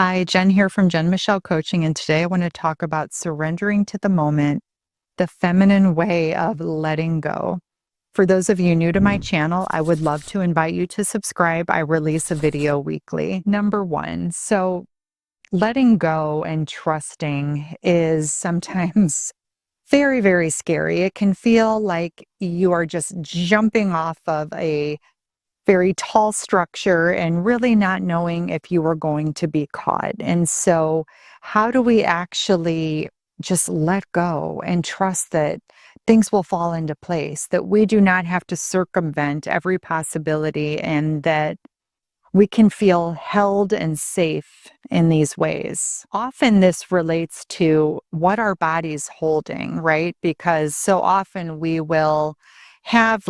Hi, Jen here from Jen Michelle Coaching, and today I want to talk about surrendering to the moment, the feminine way of letting go. For those of you new to my channel, I would love to invite you to subscribe. I release a video weekly. Number one, so letting go and trusting is sometimes very, very scary. It can feel like you are just jumping off of a very tall structure and really not knowing if you were going to be caught. And so, how do we actually just let go and trust that things will fall into place, that we do not have to circumvent every possibility, and that we can feel held and safe in these ways? Often this relates to what our body's holding, right? Because so often we will have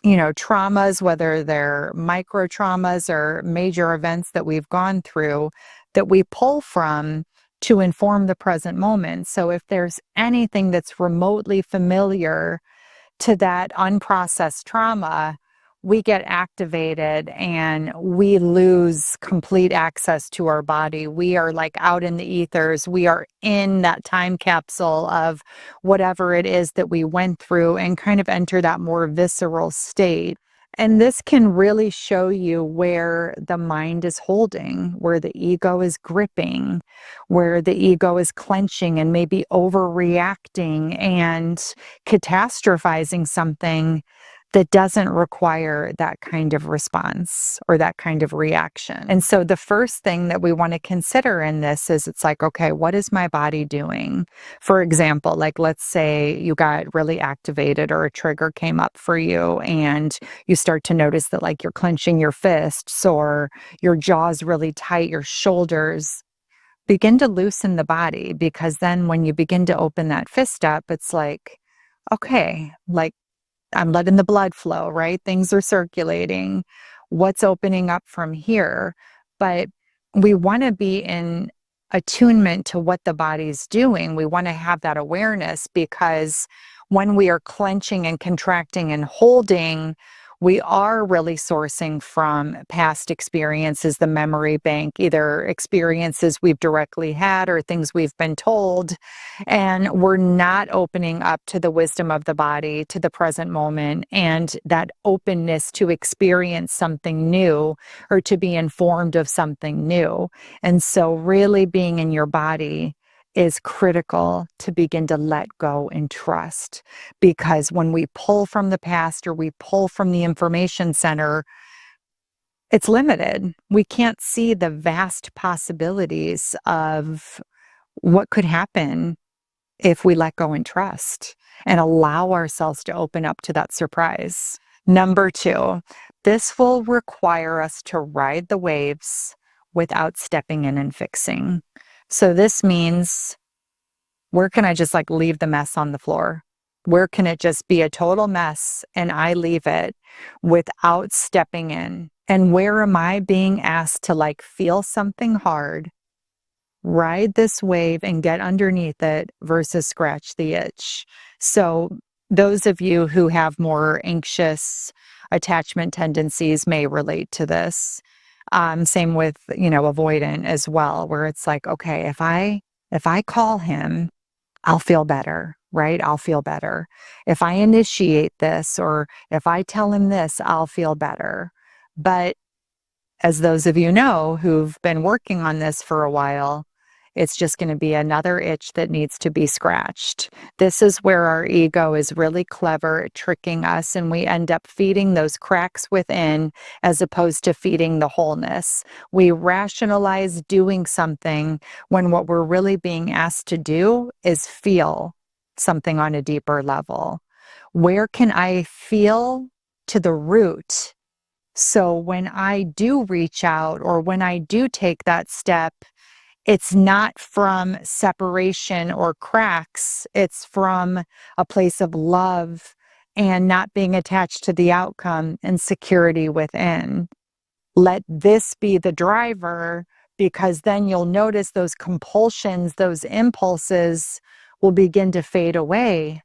traumas, whether they're micro traumas or major events that we've gone through that we pull from to inform the present moment. So if there's anything that's remotely familiar to that unprocessed trauma, we get activated and we lose complete access to our body. We are like out in the ethers. We are in that time capsule of whatever it is that we went through and kind of enter that more visceral state. And this can really show you where the mind is holding, where the ego is gripping, where the ego is clenching and maybe overreacting and catastrophizing something that doesn't require that kind of response or that kind of reaction. And so the first thing that we want to consider in this is it's like, okay, what is my body doing? For example, like let's say you got really activated or a trigger came up for you and you start to notice that like you're clenching your fists or your jaw's really tight, your shoulders. Begin to loosen the body, because then when you begin to open that fist up, it's like, okay, like I'm letting the blood flow, right? Things are circulating. What's opening up from here? But we want to be in attunement to what the body's doing. We want to have that awareness, because when we are clenching and contracting and holding, we are really sourcing from past experiences, the memory bank, either experiences we've directly had or things we've been told. And we're not opening up to the wisdom of the body, to the present moment, and that openness to experience something new or to be informed of something new. And so, really being in your body is critical to begin to let go and trust. Because when we pull from the past or we pull from the information center, it's limited. We can't see the vast possibilities of what could happen if we let go and trust and allow ourselves to open up to that surprise. Number two, this will require us to ride the waves without stepping in and fixing. So this means, where can I just like leave the mess on the floor? Where can it just be a total mess and I leave it without stepping in? And where am I being asked to like feel something hard, ride this wave and get underneath it versus scratch the itch? So those of you who have more anxious attachment tendencies may relate to this. Same with, avoidant as well, where it's like, okay, if I call him, I'll feel better, right? I'll feel better. If I initiate this or if I tell him this, I'll feel better. But as those of you know who've been working on this for a while, it's just going to be another itch that needs to be scratched. This is where our ego is really clever at tricking us, and we end up feeding those cracks within as opposed to feeding the wholeness. We rationalize doing something when what we're really being asked to do is feel something on a deeper level. Where can I feel to the root? So when I do reach out or when I do take that step, it's not from separation or cracks. It's from a place of love and not being attached to the outcome and security within. Let this be the driver, because then you'll notice those compulsions, those impulses will begin to fade away.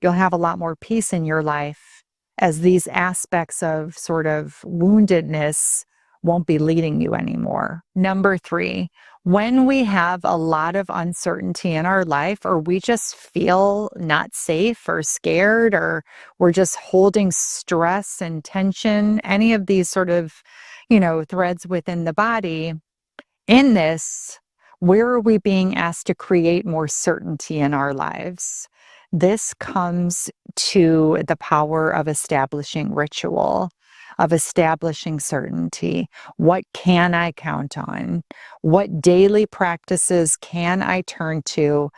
You'll have a lot more peace in your life as these aspects of sort of woundedness won't be leading you anymore. Number 3, when we have a lot of uncertainty in our life, or we just feel not safe or scared, or we're just holding stress and tension, any of these sort of, threads within the body, in this, where are we being asked to create more certainty in our lives? This comes to the power of establishing ritual, of establishing certainty. What can I count on? What daily practices can I turn to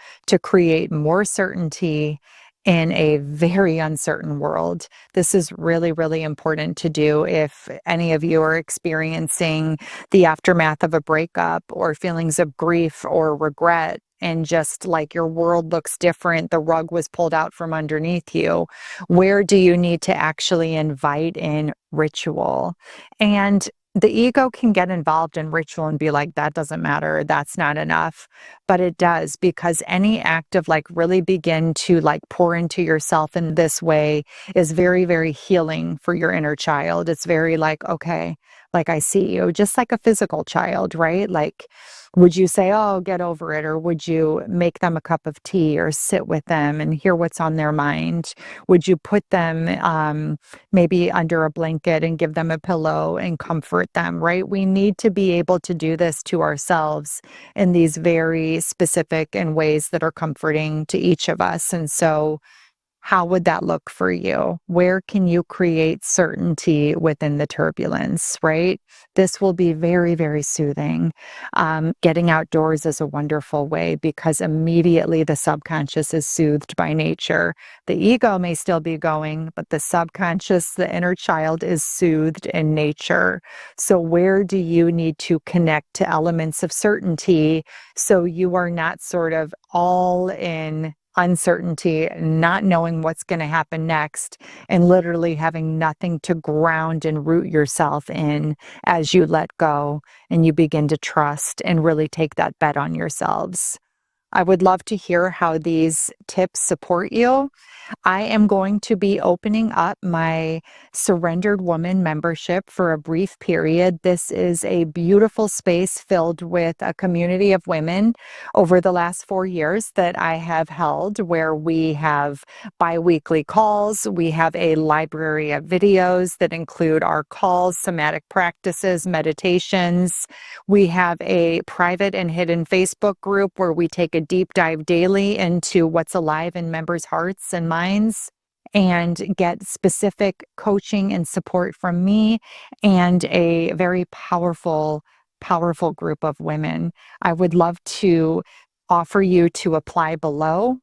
create more certainty in a very uncertain world? This is really, really important to do if any of you are experiencing the aftermath of a breakup, or feelings of grief or regret, and just like your world looks different, the rug was pulled out from underneath you. Where do you need to actually invite in ritual? And the ego can get involved in ritual and be like, that doesn't matter, that's not enough. But it does, because any act of like really begin to like pour into yourself in this way is very, very healing for your inner child. It's very like, okay, like, I see you, just like a physical child, right? Like, would you say, oh, get over it? Or would you make them a cup of tea or sit with them and hear what's on their mind? Would you put them maybe under a blanket and give them a pillow and comfort them, right? We need to be able to do this to ourselves in these very specific and ways that are comforting to each of us. And so, how would that look for you? Where can you create certainty within the turbulence, right? This will be very, very soothing. Getting outdoors is a wonderful way, because immediately the subconscious is soothed by nature. The ego may still be going, but the subconscious, the inner child, is soothed in nature. So where do you need to connect to elements of certainty so you are not sort of all in uncertainty, not knowing what's going to happen next, and literally having nothing to ground and root yourself in as you let go and you begin to trust and really take that bet on yourselves? I would love to hear how these tips support you. I am going to be opening up my Surrendered Woman membership for a brief period. This is a beautiful space filled with a community of women over the last 4 years that I have held, where we have bi-weekly calls. We have a library of videos that include our calls, somatic practices, meditations. We have a private and hidden Facebook group where we take a deep dive daily into what's alive in members' hearts and minds, and get specific coaching and support from me, and a very powerful, powerful group of women. I would love to offer you to apply below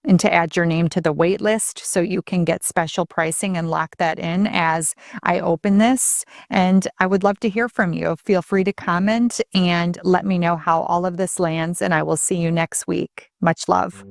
and to add your name to the wait list so you can get special pricing and lock that in as I open this. And I would love to hear from you. Feel free to comment and let me know how all of this lands, and I will see you next week. Much love.